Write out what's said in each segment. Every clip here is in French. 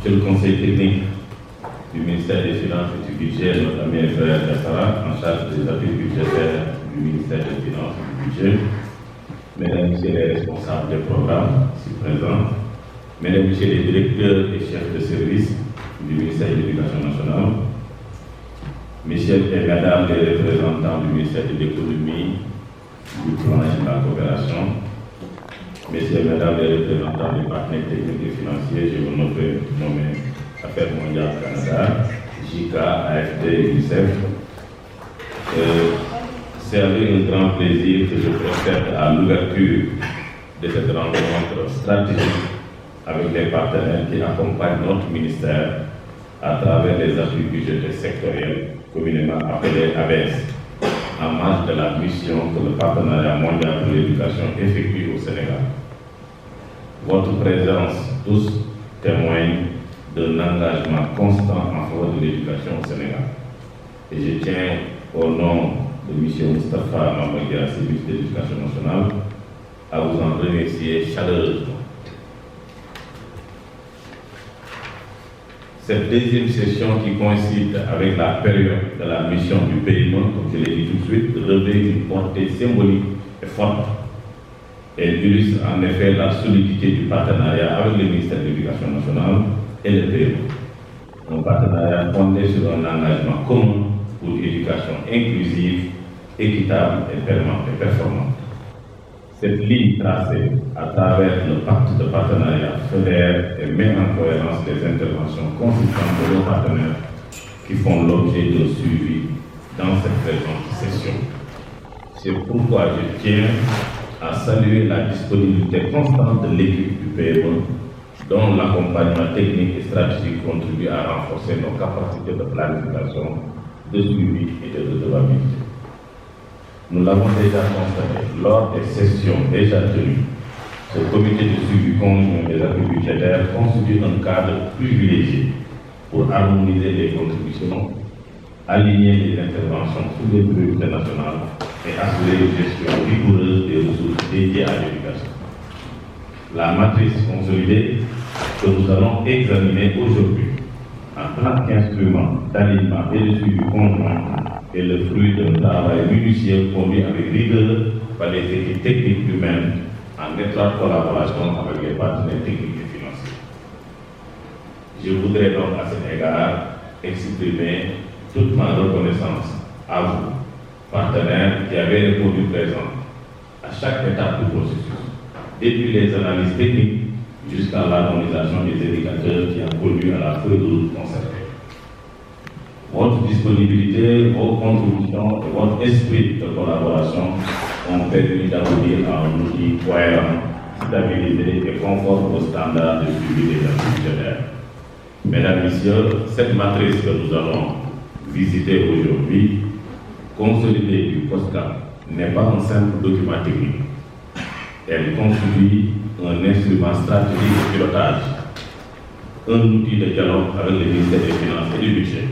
Monsieur le conseil technique du ministère des Finances et du Budget, notre ami frère Kassara, en charge des appuis budgétaires du ministère des Finances et du Budget, mesdames et messieurs les responsables des programmes ici présents, mesdames et messieurs les directeurs et chefs de service du ministère de l'Éducation nationale, messieurs et mesdames les représentants du ministère de l'économie, du plan et de la coopération, messieurs et mesdames les représentants des partenaires techniques et financiers, je vous nommer Affaires mondiales Canada, JICA, AFD et UNICEF. C'est avec un grand plaisir que je procède à l'ouverture de cette rencontre stratégique avec les partenaires qui accompagnent notre ministère à travers les appuis budgétaires sectoriels, communément appelés ABS, en marge de la mission que le partenariat mondial pour l'éducation effectue au Sénégal. Votre présence tous témoigne d'un engagement constant en faveur de l'éducation au Sénégal. Et je tiens, au nom de M. Moustapha Mamadou, ministre de l'Éducation nationale, à vous en remercier chaleureusement. Cette deuxième session qui coïncide avec la période de la mission du paiement, comme je l'ai dit tout de suite, revêt une portée symbolique et forte. Elle illustre en effet la solidité du partenariat avec le ministère de l'Éducation nationale et le paiement. Un partenariat fondé sur un engagement commun pour une éducation inclusive, équitable et performante. Cette ligne tracée à travers le pacte de partenariat fédère et met en cohérence les interventions consistantes de nos partenaires qui font l'objet de suivi dans cette présente session. C'est pourquoi je tiens à saluer la disponibilité constante de l'équipe du PME, dont l'accompagnement technique et stratégique contribue à renforcer nos capacités de planification, de suivi et de redevabilité. Nous l'avons déjà constaté lors des sessions déjà tenues. Ce comité de suivi conjoint des appuis budgétaires constitue un cadre privilégié pour harmoniser les contributions, aligner les interventions sous les priorités nationales et assurer une gestion rigoureuse des ressources dédiées à l'éducation. La matrice consolidée que nous allons examiner aujourd'hui en tant qu'instrument d'alignement et de suivi conjoint est le fruit d'un travail minutieux conduit avec rigueur par les équipes techniques humaines en étroite collaboration avec les partenaires techniques et financiers. Je voudrais donc à cet égard exprimer toute ma reconnaissance à vous, partenaires qui avez répondu présent à chaque étape du processus, depuis les analyses techniques jusqu'à l'harmonisation des indicateurs qui ont conduit à la feuille de route concertée. Votre disponibilité, vos contributions et votre esprit de collaboration ont permis d'aboutir à un outil cohérent, stabilisé et conforme aux standards de suivi des appuis budgétaires. Mesdames et messieurs, cette matrice que nous allons visiter aujourd'hui, consolidée du COSCAP, n'est pas un simple document technique. Elle constitue un instrument stratégique de pilotage, un outil de dialogue avec le ministère des Finances et du Budget,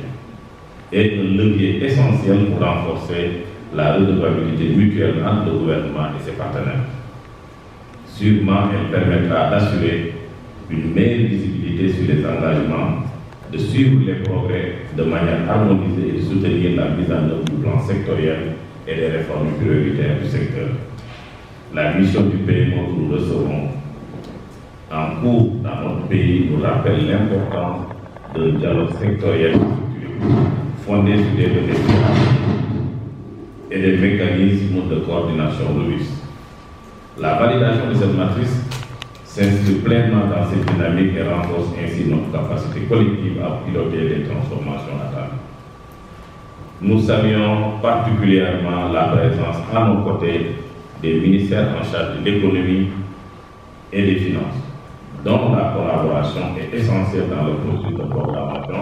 et un levier essentiel pour renforcer la redevabilité mutuelle entre le gouvernement et ses partenaires. Sûrement, elle permettra d'assurer une meilleure visibilité sur les engagements, de suivre les progrès de manière harmonisée et de soutenir la mise en œuvre du plan sectoriel et des réformes prioritaires du secteur. La mission du paiement que nous recevons en cours dans notre pays nous rappelle l'importance d'un dialogue sectoriel fondé sur des données et des mécanismes de coordination robustes. La validation de cette matrice s'inscrit pleinement dans cette dynamique et renforce ainsi notre capacité collective à piloter les transformations attendues. Nous saluons particulièrement la présence à nos côtés des ministères en charge de l'économie et des finances, dont la collaboration est essentielle dans le processus de programmation,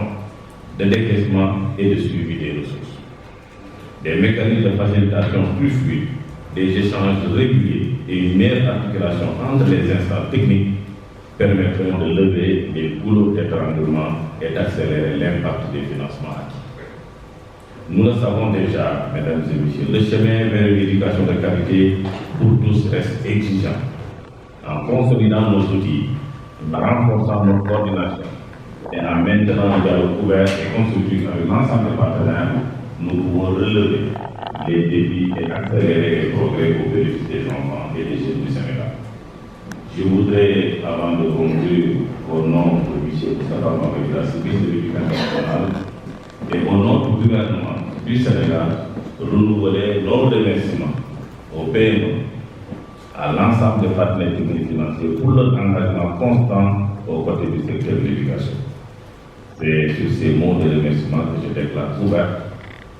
de décaissement et de suivi des ressources. Des mécanismes de facilitation plus fluides, des échanges réguliers et une meilleure articulation entre les instances techniques permettront de lever les goulots d'étranglement et d'accélérer l'impact des financements acquis. Nous le savons déjà, mesdames et messieurs, le chemin vers une éducation de qualité pour tous reste exigeant. En consolidant nos outils, en renforçant notre coordination Et en maintenant le dialogue ouvert et constructif avec l'ensemble des partenaires, nous pouvons relever les défis et accélérer les progrès au bénéfice des enfants et des jeunes du Sénégal. Je voudrais, avant de conclure, au nom de M. Moustapha Mamadou, la service de l'éducation nationale, et au nom du gouvernement du Sénégal, renouveler nos remerciements au PME, à l'ensemble des partenaires techniques et financiers pour leur engagement constant aux côtés du secteur de l'éducation. C'est sur ces mots de remerciement que je déclare ouverte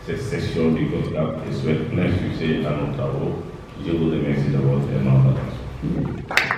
cette session du COSCAP et souhaite plein succès à nos travaux. Je vous remercie de votre attention.